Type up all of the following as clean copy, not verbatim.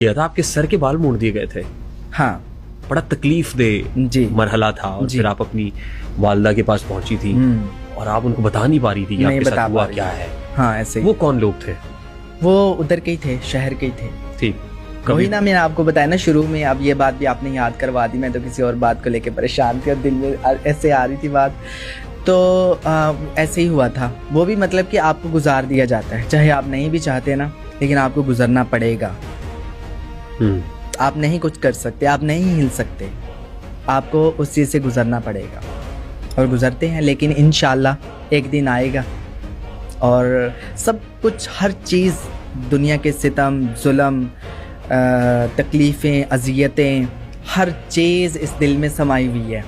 किया था, आपके सर के बाल मोड़ दिए गए थे। हाँ बड़ा तकलीफ दे जी मरहला था, और फिर आप अपनी वालदा के पास पहुंची थी और आप उनको बता नहीं पा रही थी कि नहीं आपके बता साथ पा हुआ रही क्या थी। है। हाँ ऐसे ही। वो कौन लोग थे? वो उधर के ही थे, शहर के ही थे। ठीक, वही ना मैंने आपको बताया ना शुरू में, अब ये बात भी आपने याद करवा दी। मैं तो किसी और बात को लेके परेशान थी और दिल में ऐसे आ रही थी बात। तो ऐसे ही हुआ था। वो भी मतलब कि आपको गुजार दिया जाता है, चाहे आप नहीं भी चाहते ना, लेकिन आपको गुजरना पड़ेगा। आप नहीं कुछ कर सकते, आप नहीं हिल सकते, आपको उस चीज़ से गुजरना पड़ेगा और गुजरते हैं। लेकिन इंशाल्लाह एक दिन आएगा और सब कुछ, हर चीज़, दुनिया के सितम, जुल्म, तकलीफ़ें, अज़ियतें, हर चीज़ इस दिल में समाई हुई है।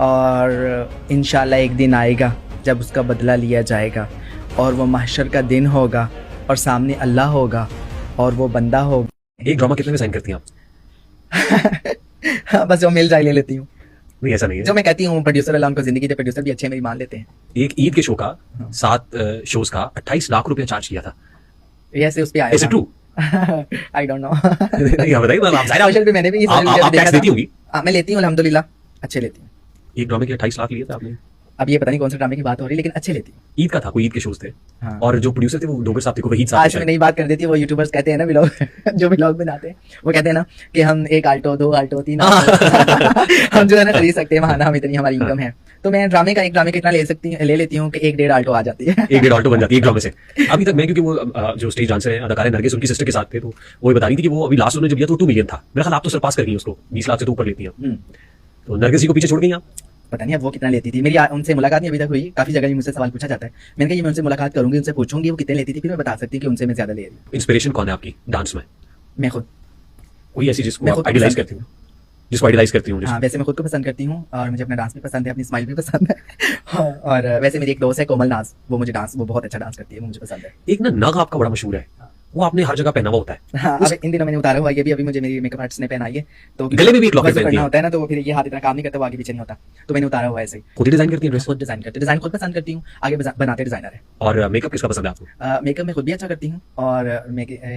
और इंशाल्लाह एक दिन आएगा जब उसका बदला लिया जाएगा और वो महशर का दिन होगा और सामने अल्लाह होगा और वो बंदा होगा। एक ड्रामा कितने में साइन करती हैं आप? हाँ, बस जो मिल जाए ले लेती हूँ। नहीं, ऐसा नहीं है। जो मैं कहती हूँ प्रोड्यूसर अल्लाह उनको जिंदगी दे, प्रोड्यूसर भी अच्छे मेरी मान लेते हैं। एक ईद के शो का 7 शोज का 28 लाख रुपया चार्ज किया था। ऐसे उस पे आया। Is it true? I don't know. नहीं, आप बताइए। आप जाहिर सोशल पे मैंने भी आप टैक्स देती होंगी? मैं लेती हूँ अल्हम्दुलिल्लाह, अच्छे लेती हूँ। एक ड्रामे के 28 लाख लिए थे आपने? अब ये पता नहीं कौन सा ड्रामे की बात हो रही है, लेकिन अच्छे लेती हूँ। ईद का था, कोई ईद के शोज थे। हाँ। और जो प्रोड्यूसर थे वो डोगर साहब थे, को वहीद साहब आज मैं नई बात कर देती है। वो यूट्यूबर्स कहते हैं ना व्लॉग जो व्लॉग बनाते हैं, वो कहते हैं ना कि हम 1 आल्टो 2 आल्टो 3 आल्टो हम जो है ना खरीद सकते हैं, वहाँ ना हम इतनी हमारी इनकम है। तो मैं ड्रामे का एक ड्रामे कितना ले लेती हूँ कि 1-1.5 आल्टो आ जाती है। 1-1.5 आल्टो बन जाती है एक ड्रामे से। अभी तक मैं, क्योंकि वो जो स्टेज डांसर है अदाकार है नरगिस, उनकी सिस्टर के साथ थे, तो वो बता रही थी कि वो अभी लास्ट उन्होंने जब लिया तो 2 मिलियन था। मेरा ख्याल आप तो सरपास कर गई उसको, 20 लाख से तो ऊपर लेती हैं। तो नरगिस जी को पीछे छोड़ गई आप? पता नहीं अब वो कितना लेती थी। मेरी उनसे मुलाकात नहीं अभी तक हुई। काफी जगह मुझसे सवाल पूछा जाता है। मैंने कहा ये मैं उनसे मुलाकात करूंगी, उनसे पूछूंगी वो कितने लेती थी, फिर मैं बता सकती हूँ कि उनसे मैं ज्यादा ले रही हूँ। इंस्पिरेशन कौन है आपकी डांस में? मैं खुद। कोई ऐसी जिसको आप आइडियलाइज करती हूँ? जिसको आइडियलाइज करती हूँ? हाँ, वैसे मैं खुद को पसंद करती हूँ और मुझे अपना डांस भी पसंद है, अपनी स्माइल भी पसंद है। और वैसे मेरी एक दोस्त है कोमल नाज, वो मुझे डांस, वो बहुत अच्छा डांस करती है, वो मुझे पसंद है। एक ना नग आपका बड़ा मशहूर है, वो आपने हर जगह पहना हुआ होता है। हाँ, अब इन दिनों मैंने उतारा हुआ, ये भी अभी मुझे मेरी मेकअप आर्टिस्ट ने पहनाई है। तो गले में भी एक लॉकेट पहनती करना है। होता है ना, तो फिर ये हाथ इतना काम नहीं करता, वो आगे पीछे नहीं होता, तो मैंने उतारा हुआ है ऐसे ही। खुद ही डिजाइन करती है ड्रेस? खुद डिजाइन करती, डिजाइन खुद पसंद करती हूँ, आगे बनाते डिजाइनर है। और मेकअप किसका पसंद है आपको? मेकअप मैं खुद भी अच्छा करती हूँ और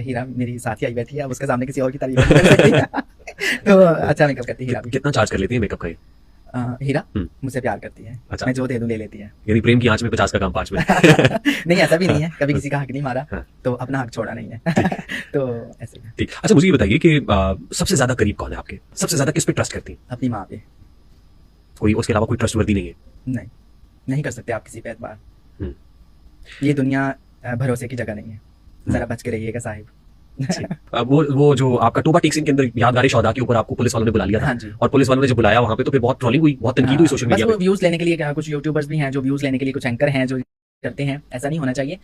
हीरा मेरी साथी आई बैठी है, अब उसके सामने किसी और की तारीफ नहीं कर सकती। तो अच्छा मेकअप करती है हीरा भी। कितना चार्ज कर लेती है मेकअप का ये? हीरा मुझसे प्यार करती है। अच्छा। मैं जो दे दूं ले लेती है। यानी प्रेम की आंच में 50 का काम 5 में। नहीं, ऐसा भी नहीं है, कभी किसी का हक नहीं मारा, हाँ। तो अपना हक छोड़ा नहीं है। तो ऐसे ही। ठीक, अच्छा मुझे ये बताइए कि सबसे ज्यादा करीब कौन है आपके? सबसे ज्यादा किस पे ट्रस्ट करती हैं? अपनी माँ पे। कोई उसके अलावा कोई ट्रस्टवर्दी नहीं है? नहीं कर सकते आप किसी पे एतबार। हम्म। ये दुनिया भरोसे की जगह नहीं है, जरा बच के रहिएगा साहिब। वो जो आपका टोबा टेक सीन के अंदर यादगार शौदा के ऊपर आपको पुलिस वालों ने बुला लिया था। हाँ जी। और पुलिस वालों ने जब बुलाया वहां पे तो फिर बहुत ट्रोलिंग हुई, बहुत तनकीद हुई सोशल मीडिया पे। व्यूज लेने के लिए, कुछ यूट्यूबर्स भी हैं जो व्यूज लेने के लिए, कुछ एंकर हैं जो करते हैं, ऐसा नहीं होना चाहिए।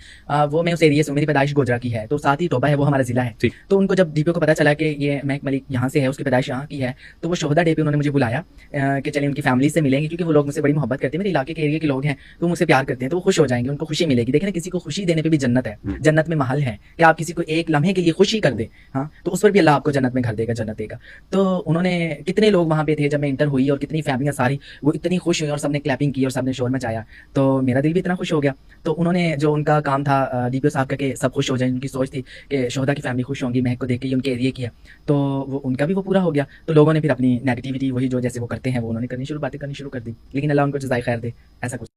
वो मैं उस एरिया से, मेरी पैदाइश गोजरा की है, तो साथ ही टोबा है, वो हमारा जिला है। तो उनको जब डीपीओ को पता चला कि ये महक मलिक यहाँ से है, उसकी पैदाइश यहाँ की है, तो वो शोहदा डे पे उन्होंने मुझे बुलाया कि चलिए उनकी फैमिली से मिलेंगे, क्योंकि वो लोग मुझसे बड़ी मोहब्बत करते हैं, मेरे इलाके के एरिया के लोग हैं, तो मुझसे प्यार करते हैं, तो वो खुश हो जाएंगे, उनको खुशी मिलेगी। देखिए ना, किसी को खुशी देने पर भी जन्नत है, जन्नत में महल है कि आप किसी को एक लम्हे के लिए खुशी कर दे, हाँ, तो उस पर भी अल्लाह आपको जन्नत में घर देगा, जन्नत देगा। तो उन्होंने, कितने लोग वहाँ पे थे जब मैं इंटर हुई और कितनी फैमिलियाँ सारी वो इतनी खुश हुई और सबने क्लैपिंग की और सबने शोर मचाया, तो मेरा दिल भी इतना खुश हो गया। तो उन्होंने, जो उनका काम था डीपीओ साहब का कि सब खुश हो जाए, उनकी सोच थी कि शोहदा की फैमिली खुश होंगी महक को देख के, उनके एरिया की है, तो वो उनका भी वो पूरा हो गया। तो लोगों ने फिर अपनी नेगेटिविटी, वही जो जैसे वो करते हैं, वो उन्होंने बातें करनी शुरू कर दी। लेकिन अल्लाह उनको जज़ाए खैर दे, ऐसा कुछ